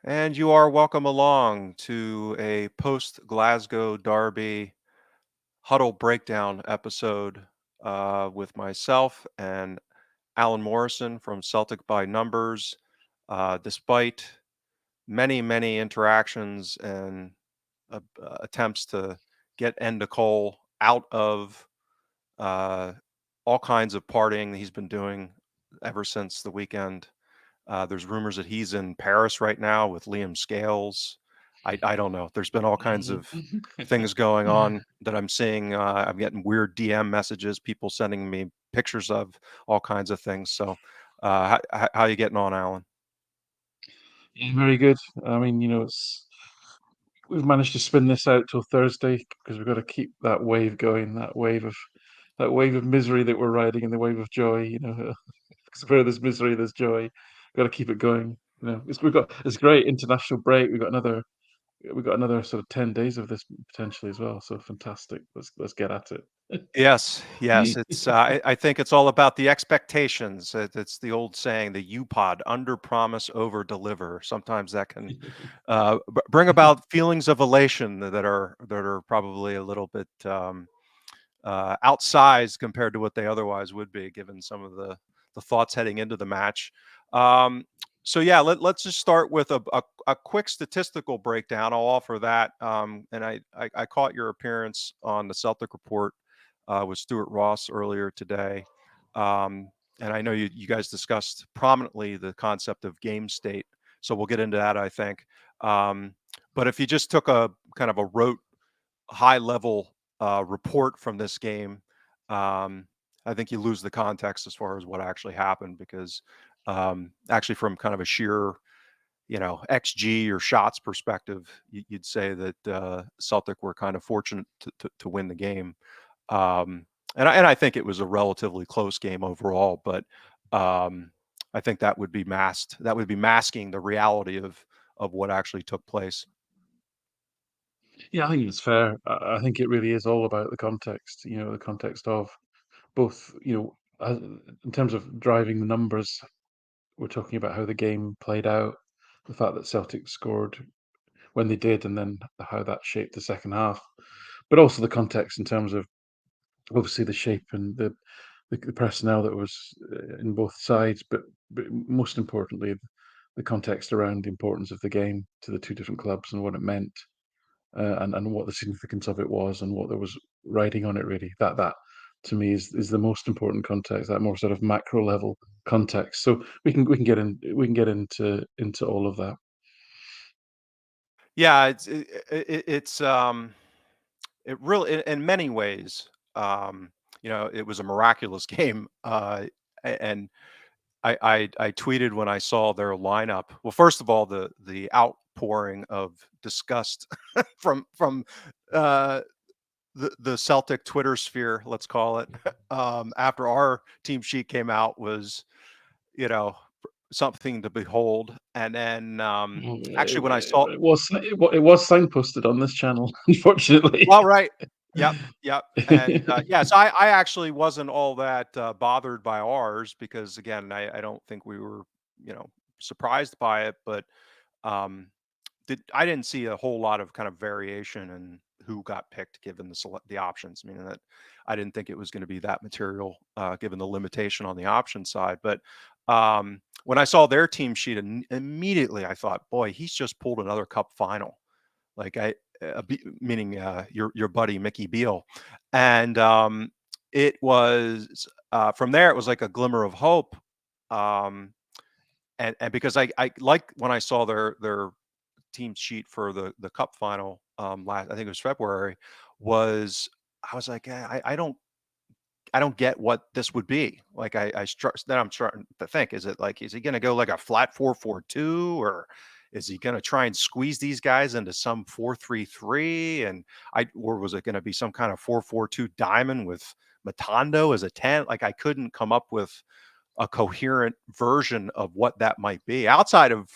And you are welcome along to a post Glasgow Derby huddle breakdown episode with myself and Alan Morrison from Celtic by Numbers. Despite many interactions and attempts to get Enda Cole out of uh, all kinds of partying that he's been doing ever since the weekend. There's rumors that he's in Paris right now with Liam Scales. I don't know. There's been all kinds of things going on that I'm seeing. I'm getting weird DM messages, people sending me pictures of all kinds of things. So, how you getting on, Alan? Yeah, very good. I mean, we've managed to spin this out till Thursday because we've got to keep that wave going, that wave of misery that we're riding, and the wave of joy. Because where there's misery, there's joy. Got to keep it going. It's great international break. We've got another sort of 10 days of this potentially as well. So fantastic. Let's get at it. Yes. It's I think it's all about the expectations. It's the old saying, the UPOD: under promise, over deliver. Sometimes that can bring about feelings of elation that are probably a little bit outsized compared to what they otherwise would be, given some of the thoughts heading into the match. Um, so yeah, let's just start with a quick statistical breakdown. I'll offer that. And I caught your appearance on the Celtic Report with Stuart Ross earlier today. Um, and I know you guys discussed prominently the concept of game state. So we'll get into that, I think. Um, but if you just took a kind of a rote high level report from this game, um, I think you lose the context as far as what actually happened because actually from kind of a sheer XG or shots perspective, you'd say that Celtic were kind of fortunate to win the game. Um, and I think it was a relatively close game overall, but I think that would be masked. That would be masking the reality of what actually took place. Yeah, I think it's fair. I think it really is all about the context. The context of both. In terms of driving the numbers, we're talking about how the game played out, the fact that Celtic scored when they did, and then how that shaped the second half. But also the context in terms of obviously the shape and the personnel that was in both sides, but most importantly, the context around the importance of the game to the two different clubs and what it meant, and what the significance of it was, and what there was riding on it. Really, that to me is the most important context, that more sort of macro level context. So we can get into all of that. Yeah, it really in many ways, it was a miraculous game. And I tweeted when I saw their lineup. Well, first of all, the outpouring of disgust from uh, the Celtic Twitter sphere, let's call it, after our team sheet came out was, you know, something to behold. And then actually, when I saw, It was signposted on this channel, unfortunately. well, right. Yep. And so I actually wasn't all that bothered by ours because, again, I don't think we were, you know, surprised by it, but um, I didn't see a whole lot of kind of variation in who got picked given the options. I mean, that I didn't think it was going to be that material given the limitation on the option side. But when I saw their team sheet, immediately I thought, boy, he's just pulled another cup final. Like meaning your buddy Mickey Beale, and it was from there. It was like a glimmer of hope, um, and because I like when I saw their team sheet for the cup final last, I think it was February, was I was like, I don't get what this would be. Like then I'm starting to think, is he going to go like a flat 4-4-2, or is he going to try and squeeze these guys into some 4-3-3? Or was it going to be some kind of 4-4-2 diamond with Matondo as a 10? Like I couldn't come up with a coherent version of what that might be outside of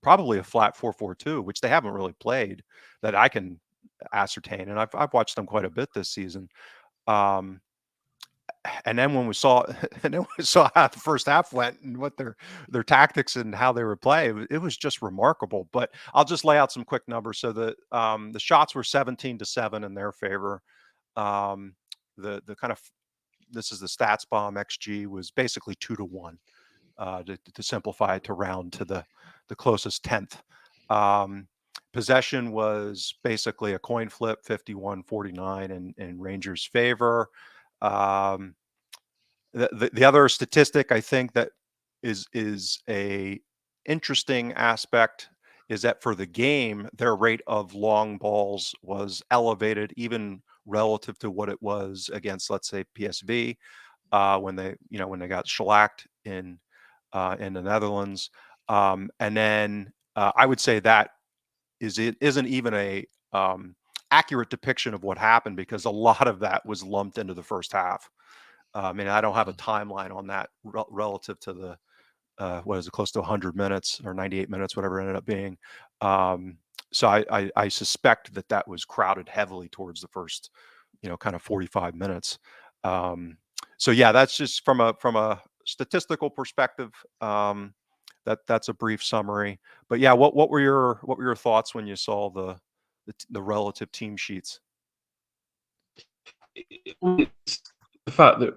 probably a flat 4-4-2, which they haven't really played that I can ascertain. And I've watched them quite a bit this season. Um, and then when we saw and then we saw how the first half went and what their tactics and how they would play, it was just remarkable. But I'll just lay out some quick numbers. So the shots were 17-7 in their favor. Um, the kind of this is the stats bomb XG was basically 2-1, to simplify it, to round to the closest tenth. Um, Possession was basically a coin flip, 51-49 in Rangers' favor. Um, the other statistic I think that is a interesting aspect is that for the game, their rate of long balls was elevated even relative to what it was against, let's say, PSV, when they got shellacked in the Netherlands. And then I would say that it isn't even a accurate depiction of what happened, because a lot of that was lumped into the first half. And I don't have a timeline on that relative to the what is it, close to 100 minutes or 98 minutes, whatever it ended up being. Um, so I suspect that that was crowded heavily towards the first, kind of 45 minutes. Um, so yeah, that's just from a statistical perspective. That's a brief summary. But yeah, what were your thoughts when you saw the relative team sheets? It's the fact that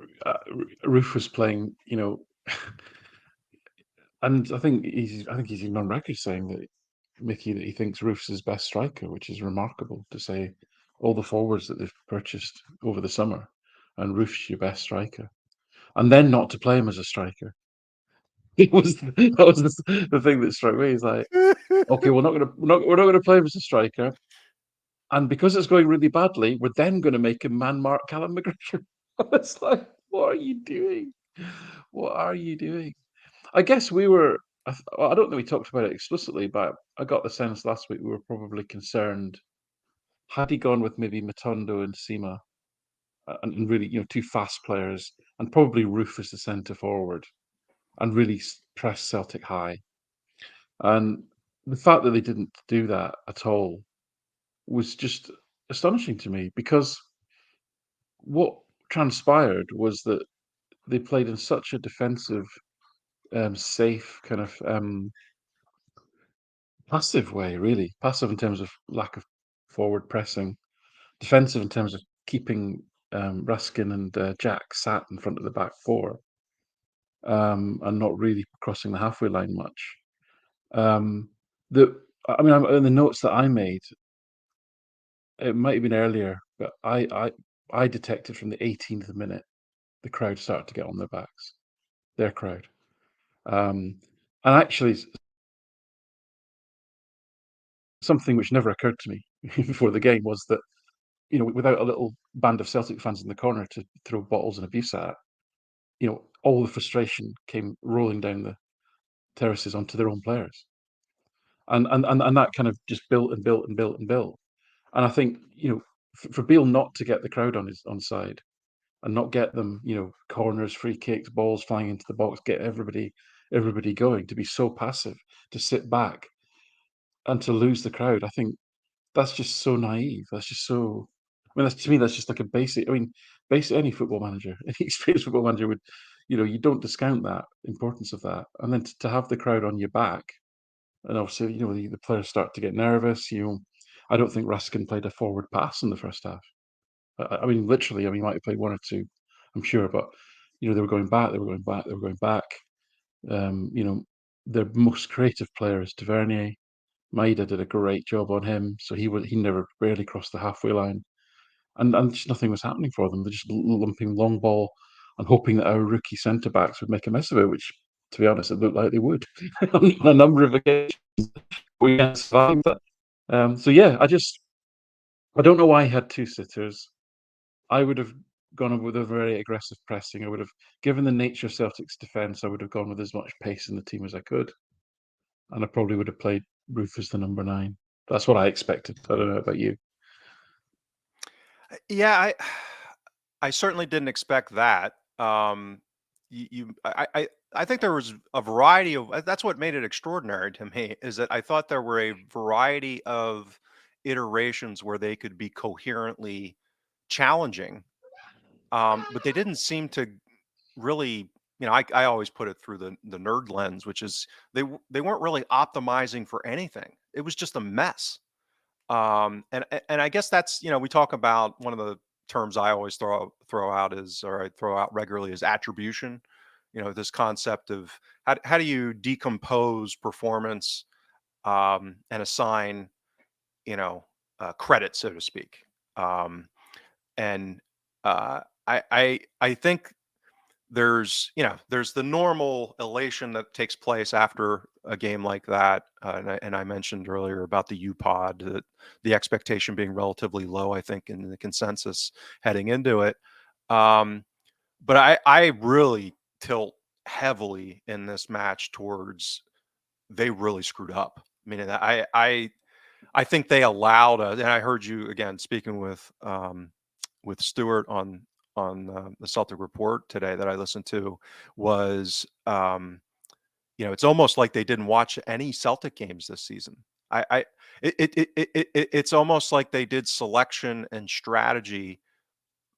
Roof was playing, and I think he's even on record saying that Mickey that he thinks Roof's his best striker, which is remarkable to say. All the forwards that they've purchased over the summer, and Roof's your best striker, and then not to play him as a striker. That was the thing that struck me. He's like, okay, we're not gonna play him as a striker, and because it's going really badly, we're then going to make him man mark Callum McGregor. It's like, what are you doing? What are you doing? I guess we were. I don't know. We talked about it explicitly, but I got the sense last week we were probably concerned. Had he gone with maybe Matondo and Sima, and really, two fast players, and probably Roof as the centre forward, and really press Celtic high, and the fact that they didn't do that at all was just astonishing to me, because what transpired was that they played in such a defensive, safe kind of passive way, really passive in terms of lack of forward pressing, defensive in terms of keeping Raskin and Jack sat in front of the back four, and not really crossing the halfway line much. Um, the I mean, in the notes that I made, it might have been earlier, but I detected from the 18th minute the crowd started to get on their backs, their crowd. Um, and actually, something which never occurred to me before the game was that, without a little band of Celtic fans in the corner to throw bottles and abuse at, all the frustration came rolling down the terraces onto their own players, and that kind of just built and built and built and built. And I think, for Beale not to get the crowd on his on side, and not get them, corners, free kicks, balls flying into the box, get everybody going, to be so passive, to sit back and to lose the crowd, I think that's just so naive. That's just so. I mean, that's to me, that's just like a basic. I mean, basic any football manager, any experienced football manager would, you don't discount that importance of that, and then to have the crowd on your back, and obviously, the players start to get nervous. I don't think Raskin played a forward pass in the first half. I mean, literally, I mean, he might have played one or two, I'm sure, but they were going back, they were going back, they were going back. Um, you know, their most creative player is Tavernier. Maida did a great job on him, so he never barely crossed the halfway line, and just nothing was happening for them. They're just lumping long ball and hoping that our rookie centre backs would make a mess of it, which, to be honest, it looked like they would on a number of occasions. We can't survive that. So yeah, I don't know why he had two sitters. I would have gone with a very aggressive pressing. I would have, given the nature of Celtic's defence, I would have gone with as much pace in the team as I could, and I probably would have played Roof as the number 9. That's what I expected. I don't know about you. Yeah, I certainly didn't expect that. I think there was a variety of that's what made it extraordinary to me, is that I thought there were a variety of iterations where they could be coherently challenging But they didn't seem to really, I always put it through the nerd lens, which is they weren't really optimizing for anything. It was just a mess. And I guess that's, we talk about one of the terms I always throw out is, or I throw out regularly, is attribution. This concept of how do you decompose performance, and assign, you know credit, so to speak. Um, and I think there's the normal elation that takes place after a game like that, and I mentioned earlier about the U pod, the expectation being relatively low, I think, in the consensus heading into it. Um, but I really tilt heavily in this match towards they really screwed up. I mean, I think they allowed us, and I heard you again speaking with Stewart on the Celtic Report today that I listened to, was it's almost like they didn't watch any Celtic games this season. I it's almost like they did selection and strategy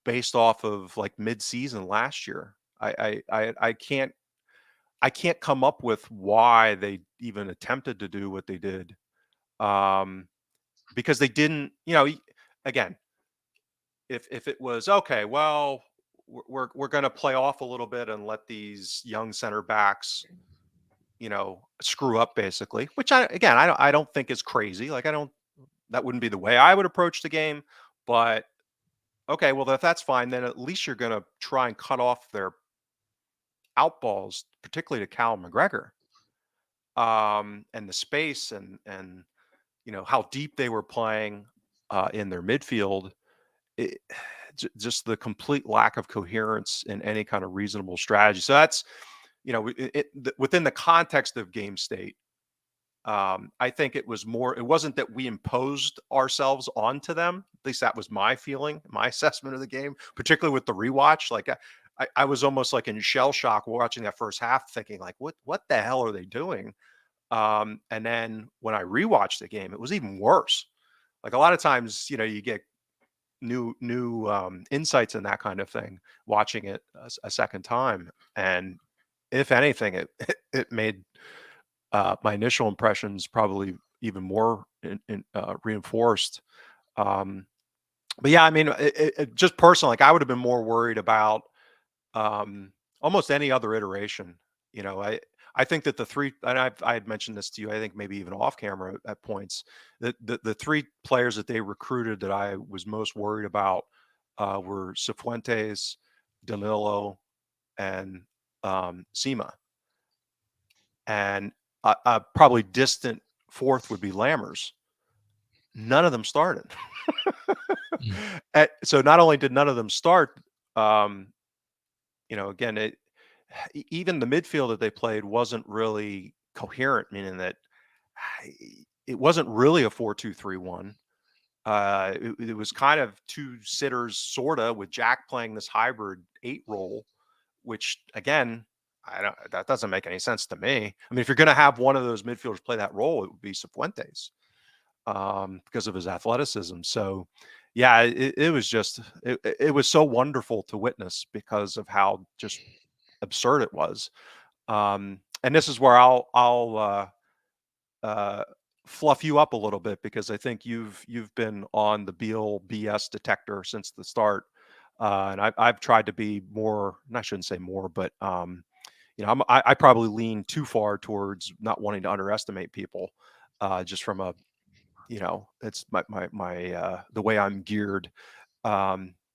based off of like mid-season last year. I can't come up with why they even attempted to do what they did. Um, because they didn't, again, if it was okay, well, we're going to play off a little bit and let these young center backs, screw up basically, which I don't think is crazy. Like, I don't that wouldn't be the way I would approach the game, but okay, well, if that's fine, then at least you're going to try and cut off their outballs, particularly to Cal McGregor, and the space, and how deep they were playing in their midfield. It, just the complete lack of coherence in any kind of reasonable strategy. So that's, within the context of game state. I think it was more. It wasn't that we imposed ourselves onto them. At least that was my feeling, my assessment of the game, particularly with the rewatch. Like, I was almost like in shell shock watching that first half, thinking like, what the hell are they doing? And then when I rewatched the game, it was even worse. Like, a lot of times, you get new insights and that kind of thing watching it a second time, and if anything, it made my initial impressions probably even more reinforced. um but yeah, I mean, just personally, like, I would have been more worried about um, almost any other iteration. I think that the three, and I had mentioned this to you, I think maybe even off camera at points, that the three players that they recruited that I was most worried about were Cifuentes, Danilo, and Sema, and probably distant fourth would be Lammers. None of them started. Mm. So not only did none of them start, um, again, even the midfield that they played wasn't really coherent, meaning that it wasn't really a 4-2-3-1. It was kind of two sitters, sorta, with Jack playing this hybrid eight role, which again, I don't. That doesn't make any sense to me. I mean, if you're going to have one of those midfielders play that role, it would be Cifuentes, because of his athleticism. So, yeah, it was just it was so wonderful to witness because of how just absurd it was. And this is where I'll uh, fluff you up a little bit, because I think you've been on the Beale BS detector since the start, and I've tried to be more. And I shouldn't say more, but I probably lean too far towards not wanting to underestimate people, just from a, it's my the way I'm geared.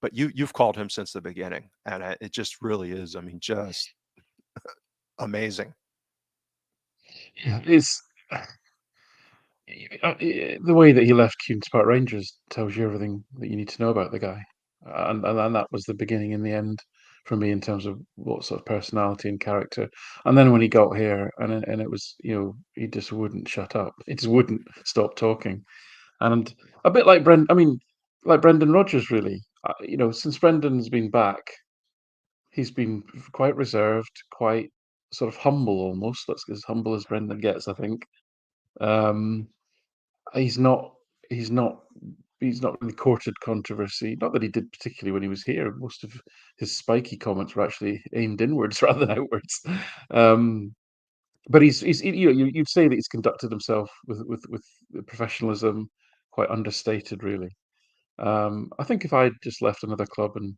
But you've called him since the beginning, and it just really is. I mean, just amazing. Yeah, it's the way that he left Queen's Park Rangers tells you everything that you need to know about the guy, and that was the beginning and the end for me in terms of what sort of personality and character. And then when he got here, and it was, he just wouldn't shut up. He just wouldn't stop talking, and a bit like I mean, like Brendan Rodgers, really. Since Brendan's been back, he's been quite reserved, quite sort of humble, almost. That's as humble as Brendan gets, I think. Um, He's not he's not he's not really courted controversy. Not that he did particularly when he was here. Most of his spiky comments were actually aimed inwards rather than outwards. Um, but you'd say that he's conducted himself with professionalism, quite understated, really. I think if I'd just left another club and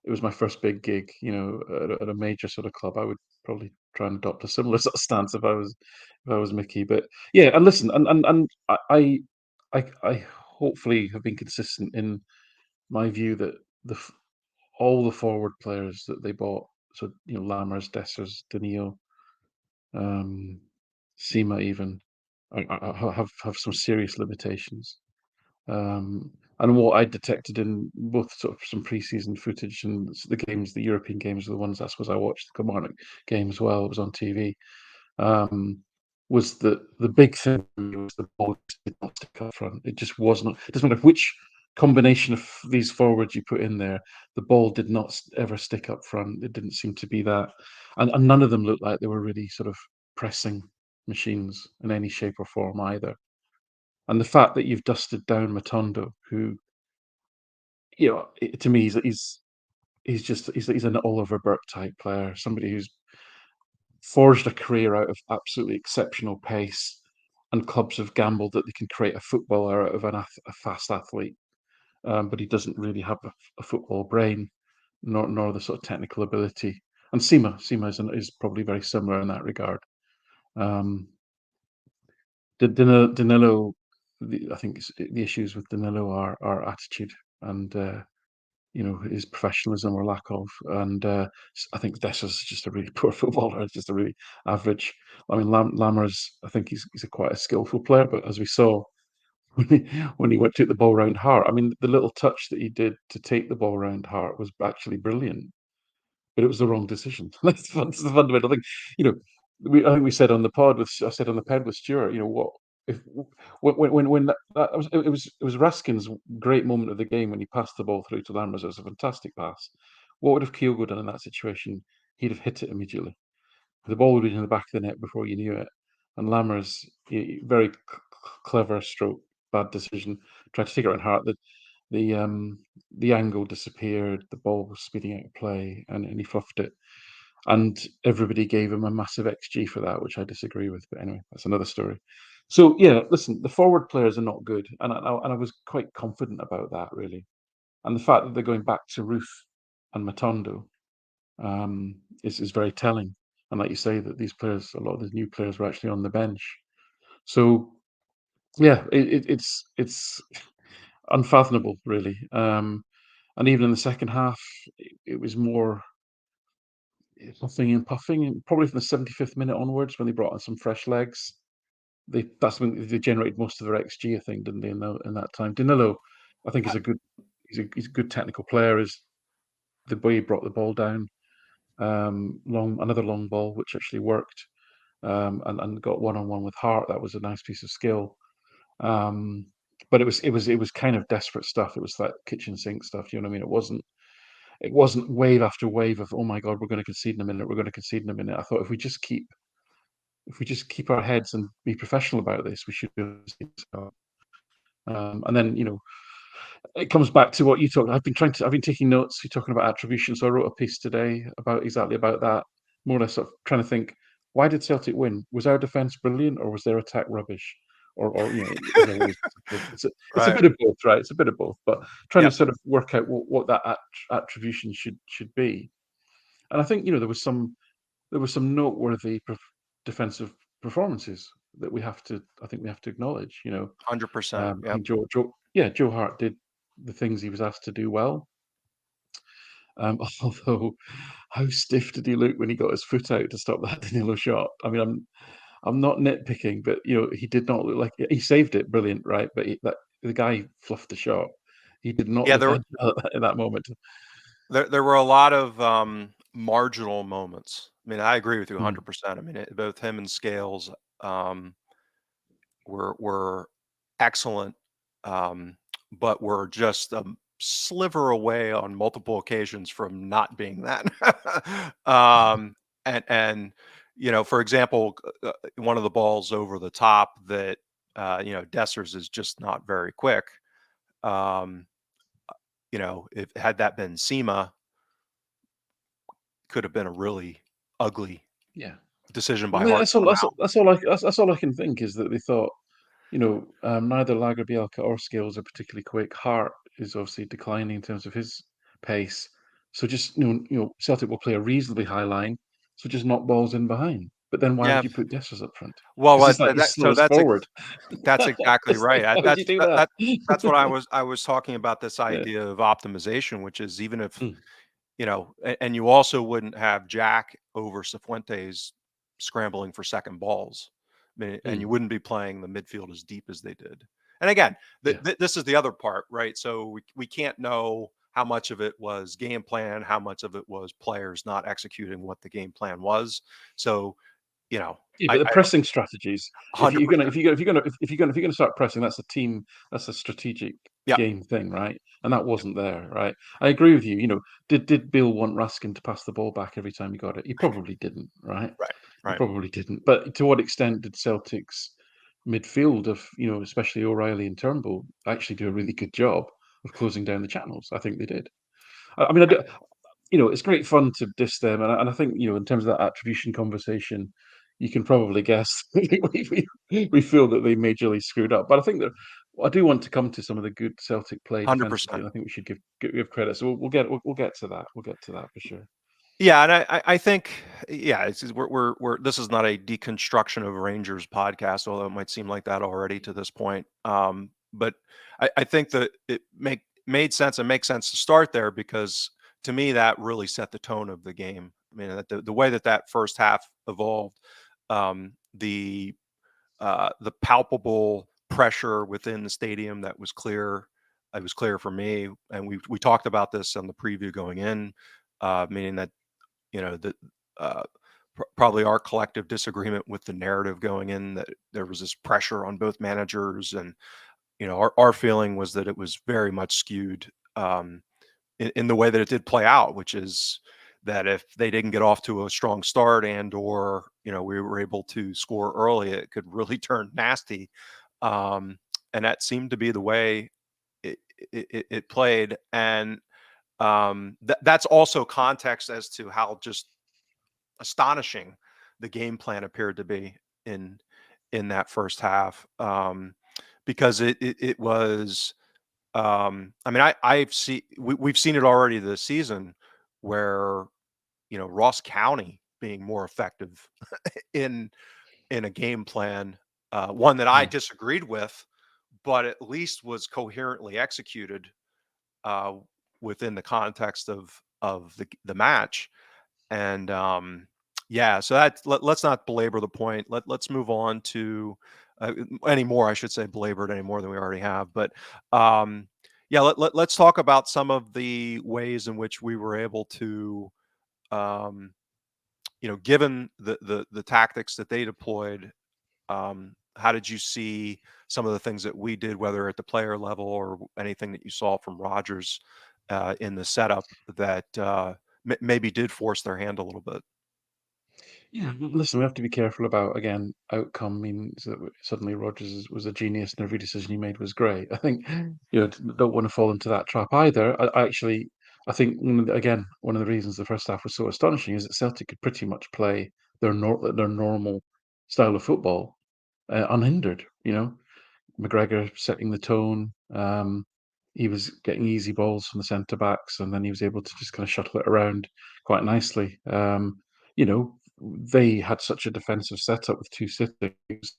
it was my first big gig, at a major sort of club, I would probably try and adopt a similar sort of stance if I was Mickey. But yeah, and listen, and I hopefully have been consistent in my view that all the forward players that they bought, so Lammers, Dessers, Danilo, um, Sima even, have some serious limitations. Um, and what I detected in both sort of some pre-season footage and the European games, are the ones I suppose I watched the Kilmarnock game as well. It was on TV. Um, was that the big thing was the ball just did not stick up front. It just was not. It doesn't matter which combination of these forwards you put in there, the ball did not ever stick up front. It didn't seem to be that, and none of them looked like they were really sort of pressing machines in any shape or form either. And the fact that you've dusted down Matondo, who, to me, he's an Oliver Burke type player, somebody who's forged a career out of absolutely exceptional pace, and clubs have gambled that they can create a footballer out of a fast athlete, but he doesn't really have a football brain, nor the sort of technical ability. And Sima is probably very similar in that regard. Um, Danilo, I think the issues with Danilo are attitude and his professionalism or lack of. And I think Dessers is just a really poor footballer. It's just a really average. I mean, Lammers, I think he's quite a skillful player, but as we saw when he went took the ball round Hart, I mean, the little touch that he did to take the ball round Hart was actually brilliant, but it was the wrong decision. That's the fundamental thing. You know, I think we said on the pod with I said on the ped with Stuart. What if when that was it was Raskin's great moment of the game when he passed the ball through to Lammers. It was a fantastic pass. What would have Kyogo done in that situation? He'd have hit it immediately. The ball would have been in the back of the net before you knew it. And Lammers, very clever stroke, bad decision. Tried to take it around Hart. The um the angle disappeared. The ball was speeding out of play, and he fluffed it. And everybody gave him a massive XG for that, which I disagree with. But anyway, that's another story. So yeah, listen, the forward players are not good, and I was quite confident about that really. And the fact that they're going back to Ruth and Matondo is very telling. And like you say, that these players, a lot of these new players, were actually on the bench. So yeah, it's unfathomable, really. And even in the second half, it was more puffing and puffing. And probably from the 75th minute onwards, when they brought on some fresh legs, that's when they generated most of their XG, I think, didn't they? In that time, Danilo, I think, is a good he's a good technical player. Is the way he brought the ball down, another long ball which actually worked, and got one on one with Hart. That was a nice piece of skill. Um, but it was kind of desperate stuff. It was that kitchen sink stuff. You know what I mean? It wasn't wave after wave of, oh my god, we're going to concede in a minute. We're going to concede in a minute. I thought if we just keep our heads and be professional about this, we should be able to see this out. And then it comes back to what you talked. I've been taking notes. You're talking about attribution, so I wrote a piece today about that. More or less, sort of trying to think, why did Celtic win? Was our defence brilliant, or was their attack rubbish? Or is there always it's a Right. bit of both, right? It's a bit of both, but trying to Yep. sort of work out what that attribution should be. And I think there were some noteworthy defensive performances that I think we have to acknowledge. 100%. I Yep. think Joe Hart did the things he was asked to do well. Although, how stiff did he look when he got his foot out to stop that Danilo shot? I mean, I'm not nitpicking, but he did not look like he saved it, brilliant, right? But the guy fluffed the shot. He did not Yeah, look agile in that moment. there were a lot of, marginal moments. I mean, I agree with you Mm, 100%. I mean, both him and Scales, um, were excellent, but were just a sliver away on multiple occasions from not being that. Um, and, for example, one of the balls over the top that, Dessers is just not very quick. Um, if had that been SEMA, could have been a really ugly Yeah. decision I by mean, Hart to come out. that's all I can think is that they thought, neither Lagerbielke or Scales are particularly quick. Hart is obviously declining in terms of his pace. So just, Celtic will play a reasonably high line, so just knock balls in behind. But then why would Yeah. you put Dessers up front? Well, Because it's like that, you that slow so us forward. that's exactly It's like, right. why would you do that? That's what I was talking about, this Yeah. idea of optimization, which is even if, Mm, and you also wouldn't have Jack over Cifuentes scrambling for second balls. I mean, and you mm, wouldn't be playing the midfield as deep as they did. And again, yeah. this is the other part, right? So we can't know how much of it was game plan, how much of it was players not executing what the game plan was. So, you know, Yeah, but the I pressing strategies, if you're gonna 100%. if you're gonna start pressing, that's a strategic Yeah, game thing, right? And that wasn't there, right? I agree with you, did Bill want Raskin to pass the ball back every time he got it? He probably didn't, right? right, He right. probably didn't. But to what extent did Celtic's midfield of, especially O'Reilly and Turnbull, actually do a really good job of closing down the channels? I think they did. I mean, it's great fun to diss them, and I think, in terms of that attribution conversation, you can probably guess we feel that they majorly screwed up. But I think that I do want to come to some of the good Celtic play defensively, 100%. and I think we should give credit. So we'll get to that. We'll get to that for sure. Yeah, and I think, yeah, we're this is not a deconstruction of Rangers podcast, although it might seem like that already to this point. But I think that it made sense and makes sense to start there because to me that really set the tone of the game. I mean, that the way that first half evolved, the palpable pressure within the stadium that was clear. It was clear for me, and we talked about this on the preview going in, meaning that that uh, probably our collective disagreement with the narrative going in, that there was this pressure on both managers, and our feeling was that it was very much skewed, in the way that it did play out, which is that if they didn't get off to a strong start and or we were able to score early, it could really turn nasty. um, and that seemed to be the way it played. And that's also context as to how just astonishing the game plan appeared to be in in that first half, because it was, I mean, we've seen it already this season where Ross County being more effective in a game plan, one that I Yeah. disagreed with, but at least was coherently executed, uh, within the context of the match. And yeah, so let's not belabor the point. Let's move on to any more. I should say belabor it any more than we already have. But yeah, let's talk about some of the ways in which we were able to, um, given the tactics that they deployed. How did you see some of the things that we did, whether at the player level or anything that you saw from Rogers in the setup that maybe did force their hand a little bit? Yeah, listen, we have to be careful about, again, outcome means that suddenly Rogers was a genius and every decision he made was great. I think, don't want to fall into that trap either. I think, again, one of the reasons the first half was so astonishing is that Celtic could pretty much play their normal style of football unhindered. McGregor setting the tone. He was getting easy balls from the centre backs, and then he was able to just kind of shuttle it around quite nicely. You know, they had such a defensive setup with two sittings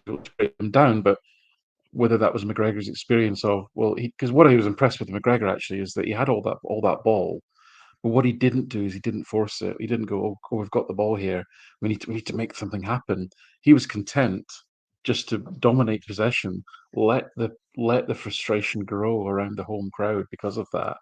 to break them down, but whether that was McGregor's experience of, well, because what I was impressed with McGregor actually is that he had all that ball, but what he didn't do is he didn't force it. He didn't go, "Oh, we've got the ball here. We need to make something happen." He was content just to dominate possession, let the frustration grow around the home crowd because of that,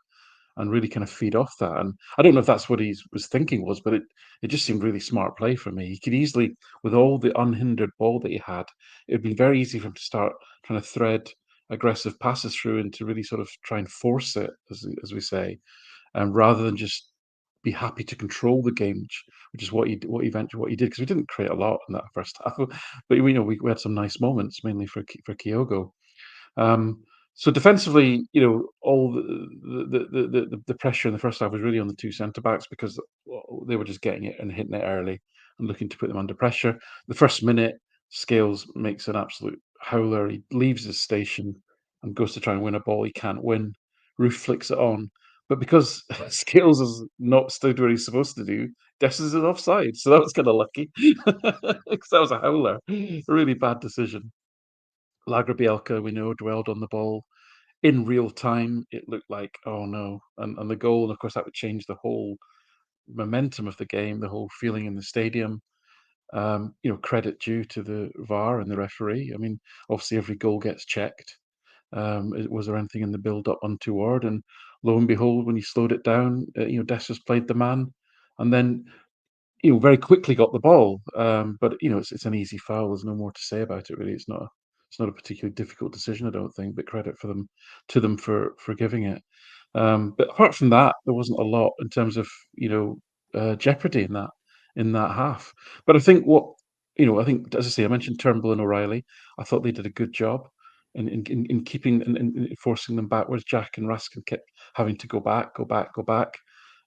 and really kind of feed off that. And I don't know if that's what he was thinking was, but it just seemed really smart play for me. He could easily, with all the unhindered ball that he had, it'd be very easy for him to start trying to thread aggressive passes through and to really sort of try and force it, as we say, rather than just be happy to control the game, which is what he did, because we didn't create a lot in that first half, but we had some nice moments, mainly for Kyogo. So defensively, all the pressure in the first half was really on the two centre backs because they were just getting it and hitting it early and looking to put them under pressure. The first minute, Scales makes an absolute howler. He leaves his station and goes to try and win a ball he can't win. Roof flicks it on, but because Scales has not stood where he's supposed to do, Dessers is offside. So that was kind of lucky because that was a howler. A really bad decision. Lagerbielke, we know, dwelled on the ball in real time. It looked like, oh no, and the goal, and of course, that would change the whole momentum of the game, the whole feeling in the stadium. Credit due to the VAR and the referee. I mean, obviously, every goal gets checked. Was there anything in the build-up untoward? And lo and behold, when you slowed it down, Dessers played the man, and then very quickly got the ball. But it's an easy foul. There's no more to say about it, really. It's not a particularly difficult decision, I don't think. But credit to them for giving it. But apart from that, there wasn't a lot in terms of jeopardy in that half. But I think I think, as I say, I mentioned Turnbull and O'Reilly. I thought they did a good job in keeping and forcing them backwards. Jack and Raskin kept having to go back, go back, go back.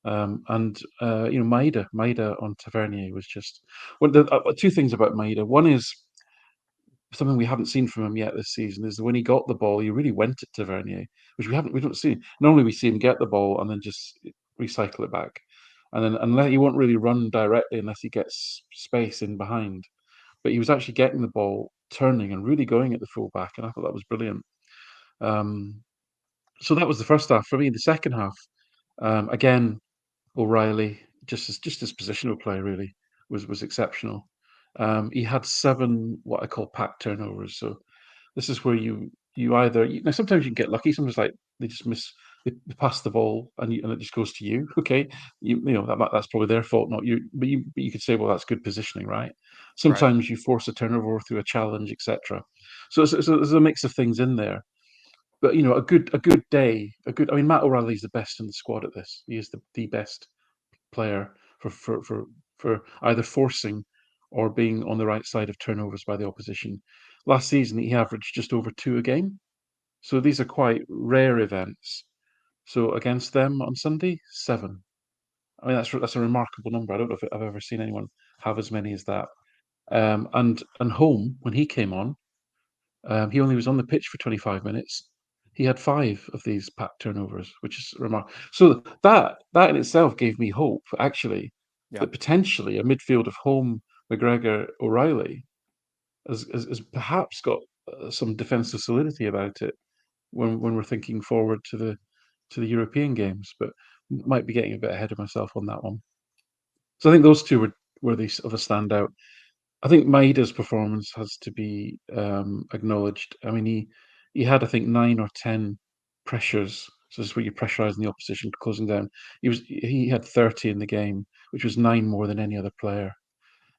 And Maida on Tavernier was just two things about Maida. One is something we haven't seen from him yet this season is that when he got the ball, he really went at Tavernier, which we don't see. Normally, we see him get the ball and then just recycle it back, and then unless he won't really run directly unless he gets space in behind. But he was actually getting the ball, turning, and really going at the fullback, and I thought that was brilliant. Um, so that was the first half for me. The second half, again, O'Reilly, just his positional play really was exceptional. He had 7 what I call pack turnovers. So this is where you either now sometimes you can get lucky. Sometimes like they just they pass the ball and it just goes to you. Okay, that's probably their fault, not you. But you could say, well, that's good positioning, right? Right. Sometimes you force a turnover through a challenge, etc. So there's a mix of things in there. But a good day, a good. I mean, Matt O'Reilly's the best in the squad at this. He is the best player for either forcing or being on the right side of turnovers by the opposition. Last season, he averaged just over 2 a game. So these are quite rare events. So against them on Sunday, 7. I mean, that's a remarkable number. I don't know if I've ever seen anyone have as many as that. And home, when he came on, he only was on the pitch for 25 minutes. He had 5 of these pack turnovers, which is remarkable. So that in itself gave me hope, actually, Yeah. that potentially a midfield of Home, McGregor, O'Reilly has perhaps got some defensive solidity about it when we're thinking forward to the European games. But might be getting a bit ahead of myself on that one. So I think those two were the sort of a standout. I think Maida's performance has to be acknowledged. I mean, he had, I think, 9 or 10 pressures. So this is where you're pressurising the opposition, closing down. He had 30 in the game, which was 9 more than any other player.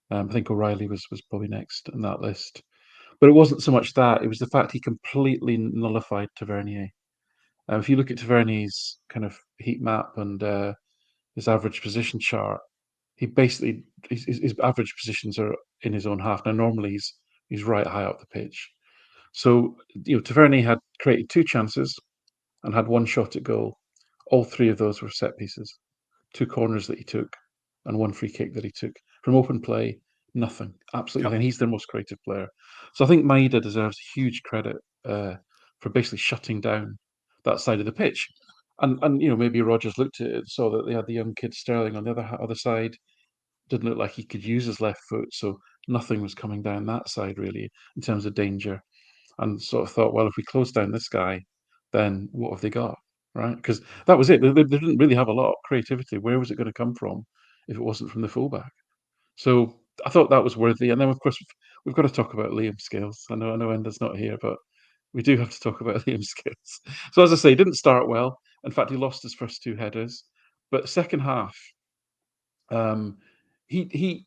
I think O'Reilly was probably next in that list. But it wasn't so much that; it was the fact he completely nullified Tavernier. If you look at Tavernier's kind of heat map and his average position chart, he basically his average positions are in his own half. Now, normally he's right high up the pitch. So Tavernier had created 2 chances and had 1 shot at goal. All 3 of those were set pieces, 2 corners that he took, and 1 free kick that he took from open play. Nothing, absolutely Yep. nothing. He's their most creative player. So I think Maida deserves huge credit for basically shutting down that side of the pitch. And maybe Rogers looked at it, saw that they had the young kid Sterling on the other side, didn't look like he could use his left foot, so nothing was coming down that side really in terms of danger. And sort of thought, well, if we close down this guy, then what have they got, right? Because that was it. They didn't really have a lot of creativity. Where was it going to come from if it wasn't from the fullback? So I thought that was worthy. And then, of course, we've got to talk about Liam Scales. I know Enda's not here, but we do have to talk about Liam Scales. So as I say, he didn't start well. In fact, he lost his first 2 headers. But second half, um, he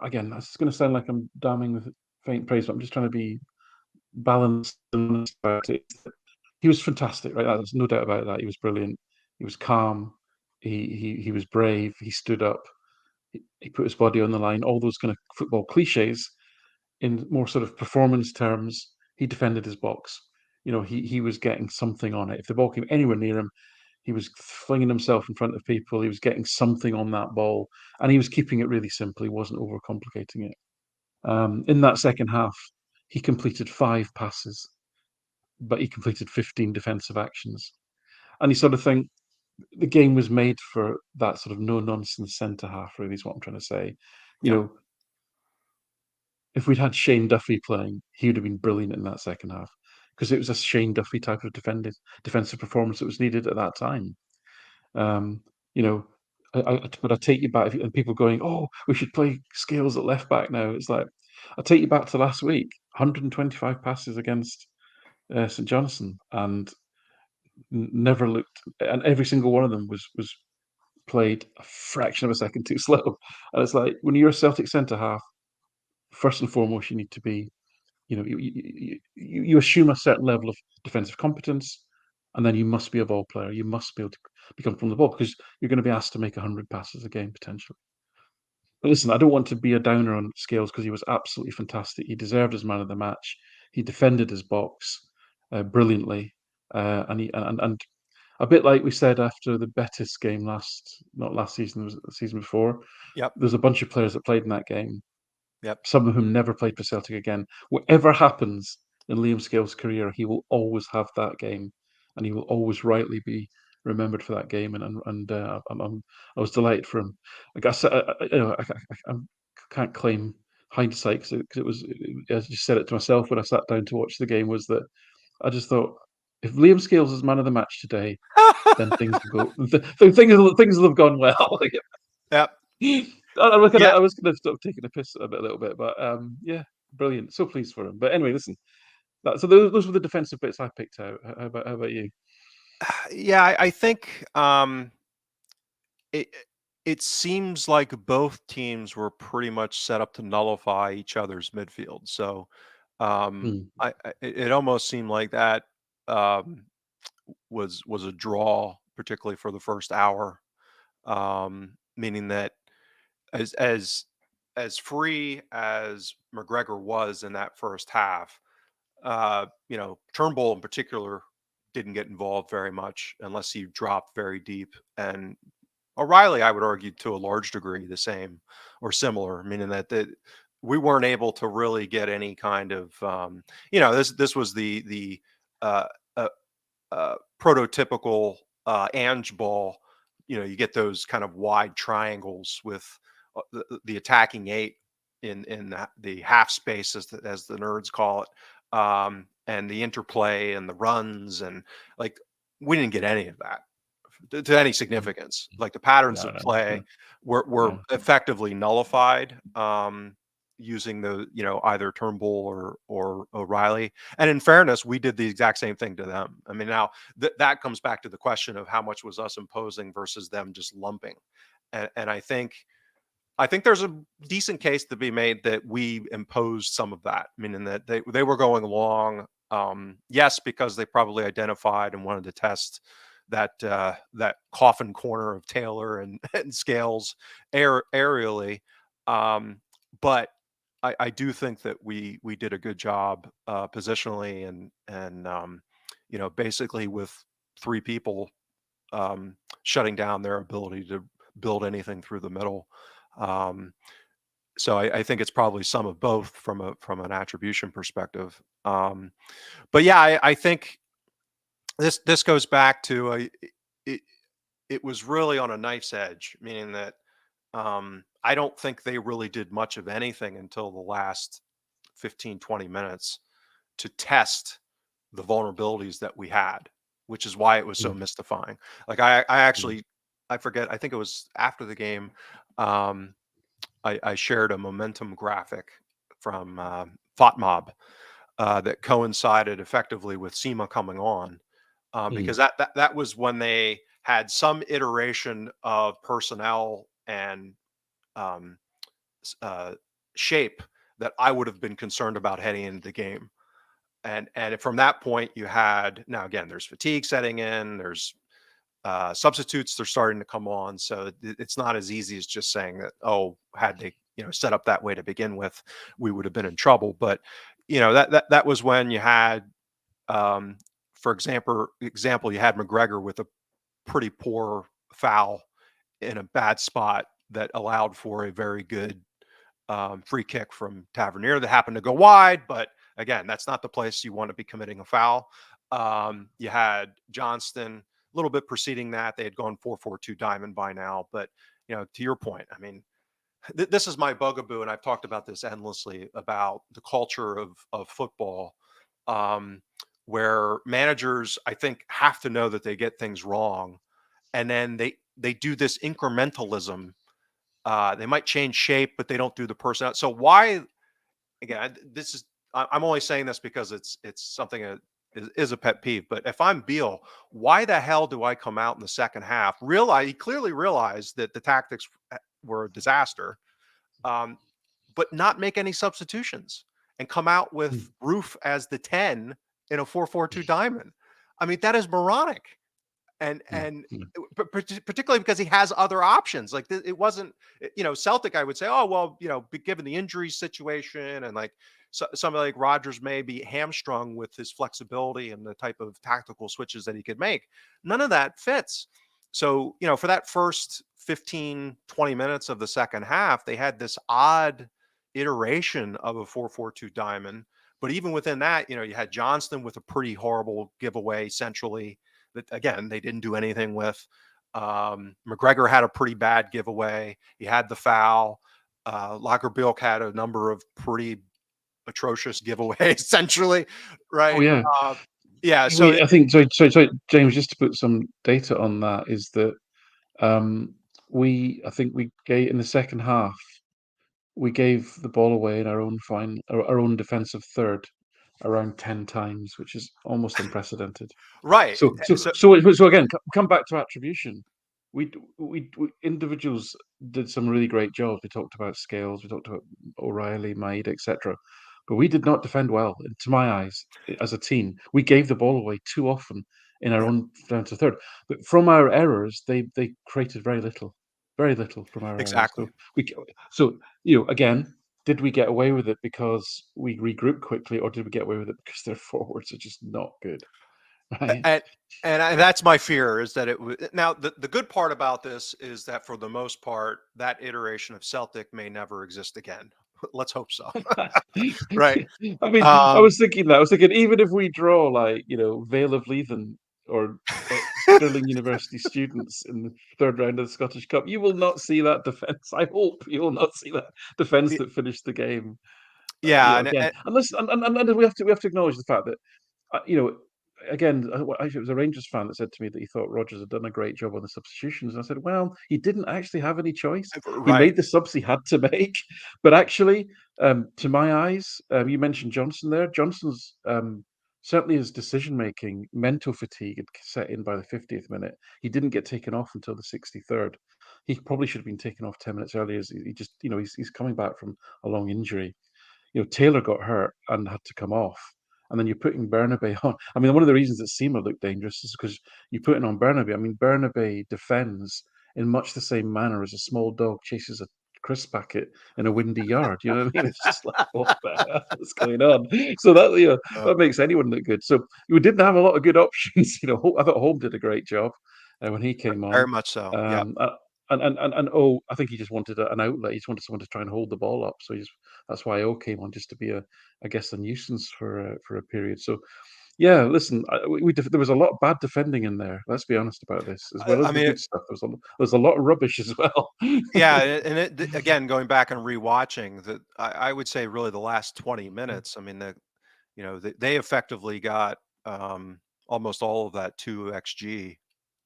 again, that's going to sound like I'm damning with faint praise, but I'm just trying to be balanced about it. He was fantastic, right? There's no doubt about that. He was brilliant. He was calm. He was brave. He stood up. He put his body on the line. All those kind of football cliches in more sort of performance terms. He defended his box. he was getting something on it. If the ball came anywhere near him, he was flinging himself in front of people. He was getting something on that ball, and he was keeping it really simple. He wasn't overcomplicating it. In that second half, he completed 5 passes, but he completed 15 defensive actions. And you sort of think the game was made for that sort of no nonsense centre half, really, is what I'm trying to say. You Yep. know, if we'd had Shane Duffy playing, he would have been brilliant in that second half because it was a Shane Duffy type of defensive performance that was needed at that time. Um, you know, but I take you back, and people going, "Oh, we should play Scales at left back now." It's like I take you back to last week, 125 passes against St Johnstone, and never looked, and every single one of them was played a fraction of a second too slow. And it's like when you're a Celtic centre half, first and foremost, you need to be, you assume a certain level of defensive competence, and then you must be a ball player. You must be able to become from the ball because you're going to be asked to make 100 passes a game potentially. But listen, I don't want to be a downer on Scales because he was absolutely fantastic. He deserved his man of the match. He defended his box brilliantly, and a bit like we said after the Betis game not last season, it was the season before. Yep. There's a bunch of players that played in that game, Yep. some of whom never played for Celtic again. Whatever happens in Liam Scales' career, he will always have that game, and he will always rightly be remembered for that game. I was delighted for him. I guess I can't claim hindsight because it was, I just said it to myself when I sat down to watch the game, was that I just thought, if Liam Scales is man of the match today, then things will go. Things will have gone well. Yep. I Yeah. was gonna stop taking a piss a little bit, but yeah, brilliant. So pleased for him. But anyway, listen. So those were the defensive bits I picked out. How about you? Yeah. I think it it seems like both teams were pretty much set up to nullify each other's midfield. So Mm, it almost seemed like that um, was a draw, particularly for the first hour. Meaning that as as as free as McGregor was in that first half, Turnbull in particular didn't get involved very much unless he dropped very deep. And O'Reilly, I would argue to a large degree the same or similar, meaning that we weren't able to really get any kind of this was the uh, uh, prototypical Ange ball. You get those kind of wide triangles with the attacking eight in the half space, as the nerds call it, and the interplay and the runs, and like we didn't get any of that to any mm. significance. Like the patterns No, of no, play no, were no. effectively nullified using the either Turnbull or O'Reilly. And in fairness, we did the exact same thing to them. I mean, now that comes back to the question of how much was us imposing versus them just lumping. And I think there's a decent case to be made that we imposed some of that, meaning that they were going along, yes, because they probably identified and wanted to test that coffin corner of Taylor and, and Scales aerially, um, but I do think that we did a good job positionally and basically with three people shutting down their ability to build anything through the middle. Um, so I think it's probably some of both from an attribution perspective. But yeah, I think this goes back to it, it was really on a knife's edge, meaning that I don't think they really did much of anything until the last 15-20 minutes to test the vulnerabilities that we had, which is why it was so Mm, mystifying. Like I mm, actually I forget. I think it was after the game. Um, I shared a momentum graphic from FOTMob that coincided effectively with SEMA coming on, because mm, that was when they had some iteration of personnel and um, uh, shape that I would have been concerned about heading into the game. And from that point, you had now again, there's fatigue setting in. There's substitutes, they're starting to come on. So it's not as easy as just saying that, oh, had they, set up that way to begin with, we would have been in trouble. But, that was when you had Um, for example, you had McGregor with a pretty poor foul in a bad spot that allowed for a very good free kick from Tavernier that happened to go wide. But again, that's not the place you want to be committing a foul. You had Johnston a little bit preceding that. They had gone 4-4-2 diamond by now. But, to your point, I mean, this is my bugaboo, and I've talked about this endlessly about the culture of football, um, where managers, I think, have to know that they get things wrong, and then they do this incrementalism. They might change shape, but they don't do the person. So why? Again, this is I'm only saying this because it's something that is a pet peeve. But if I'm Beal, why the hell do I come out in the second half? He clearly realized that the tactics were a disaster, um, but not make any substitutions and come out with Mm. Roof as the 10 in a 4-4-2 diamond. I mean, that is moronic. Yeah, And yeah. particularly because he has other options. Like it wasn't, Celtic. I would say, oh well, given the injury situation and like somebody like Rogers may be hamstrung with his flexibility and the type of tactical switches that he could make. None of that fits. So for that first 15-20 minutes of the second half, they had this odd iteration of a 4-4-2 diamond. But even within that, you had Johnston with a pretty horrible giveaway centrally that again they didn't do anything with. McGregor had a pretty bad giveaway. He had the foul. Lagerbilk had a number of pretty atrocious giveaways, essentially, Oh, right? yeah. Uh, yeah. So I think so, James, just to put some data on that is that, um, I think we gave in the second half, we gave the ball away in our own defensive third around 10 times, which is almost unprecedented. right. So again, come back to attribution. We individuals did some really great jobs. We talked about Scales, we talked about O'Reilly, Maid, etc. But we did not defend well, to my eyes, as a team. We gave the ball away too often in our Yeah, own down to third. But from our errors, they created very little from our errors. exactly. We so again, did we get away with it because we regrouped quickly, or did we get away with it because their forwards are just not good, right? And and that's my fear is that it would. Now the good part about this is that for the most part that iteration of Celtic may never exist again. Let's hope so. Right. I mean, Um, I was thinking even if we draw like, Vale of Leithen or Stirling University students in the third round of the Scottish Cup, you will not see that defence. I hope you will not see that defence that finished the game. yeah, Again, unless and we have to acknowledge the fact that, again, it was a Rangers fan that said to me that he thought Rodgers had done a great job on the substitutions. And I said, well, he didn't actually have any choice. He right. made the subs he had to make. But actually, to my eyes, you mentioned Johnson there. Johnson's certainly his decision making, mental fatigue had set in by the 50th minute. He didn't get taken off until the 63rd. He probably should have been taken off 10 minutes earlier. He just, he's coming back from a long injury. Taylor got hurt and had to come off. And then you're putting Bernabei on. I mean, one of the reasons that Seema looked dangerous is because you're putting on Bernabei. I mean, Bernabei defends in much the same manner as a small dog chases a crisp packet in a windy yard. You know what I mean? It's just like, what the hell is going on? So Uh, that makes anyone look good. So we didn't have a lot of good options. I thought Holm did a great job when he came Very on. much so. Yeah. Um, uh, and oh, I think he just wanted an outlet. He just wanted someone to try and hold the ball up. So that's why O came on, just to be I guess, a nuisance for a period. So yeah, listen, there was a lot of bad defending in there. Let's be honest about this, as well I as the mean, good stuff. There's a lot of rubbish as well. yeah, and again, going back and rewatching that, I would say really the last 20 minutes. I mean, they effectively got almost all of that 2 xG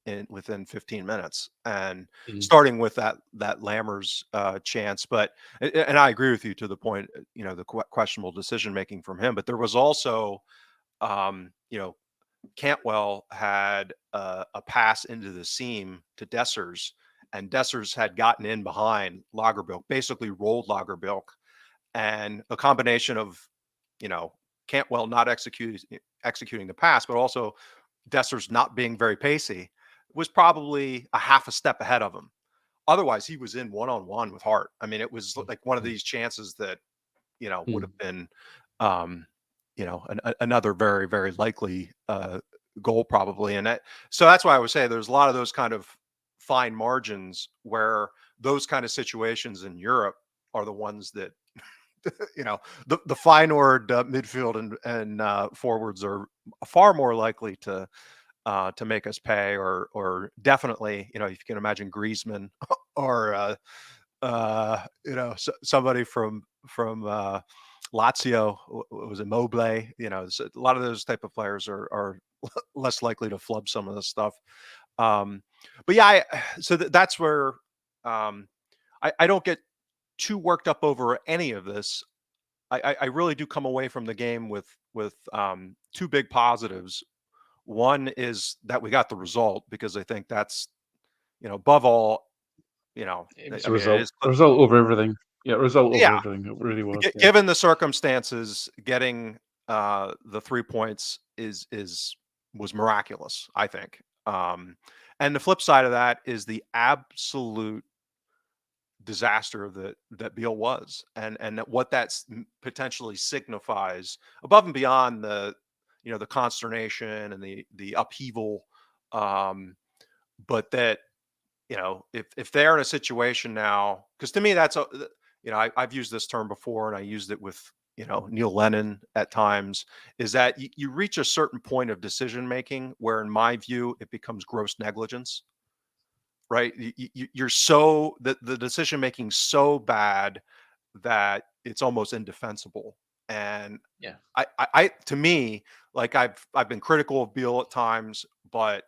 in within 15 minutes, and Mm, starting with that Lammers chance. But and I agree with you to the point, the questionable decision making from him. But there was also, um, you know, Cantwell had a pass into the seam to Dessers, and Dessers had gotten in behind Lagerbilk, basically rolled Lagerbilk, and a combination of, you know, Cantwell not executing the pass, but also Dessers not being very pacey, was probably a half a step ahead of him. Otherwise, he was in one on one with Hart. I mean, it was mm, like one of mm, these chances that would mm. have been, um, another very, very likely goal probably. And so that's why I would say there's a lot of those kind of fine margins where those kind of situations in Europe are the ones that the Feyenoord midfield and forwards are far more likely to make us pay, or definitely, if you can imagine Griezmann or somebody from Lazio, was it Mobley? So a lot of those type of players are less likely to flub some of this stuff. Um, but yeah, so that's where um, I don't get too worked up over any of this. I really do come away from the game with two big positives. One is that we got the result, because I think that's, above all, It was I a mean, it result. is, A result over everything. Yeah, a result over yeah, everything. It really was. Yeah. given the circumstances, getting the 3 points was miraculous, I think. And the flip side of that is the absolute disaster that Beale was, and what potentially signifies, above and beyond the consternation and the upheaval. um but that, if they're in a situation now, because to me that's I've used this term before, and I used it with Neil Lennon at times, is that you reach a certain point of decision making where, in my view, it becomes gross negligence. Right? You're so the decision making so bad that it's almost indefensible. And Yeah. to me, like, I've been critical of Beal at times, but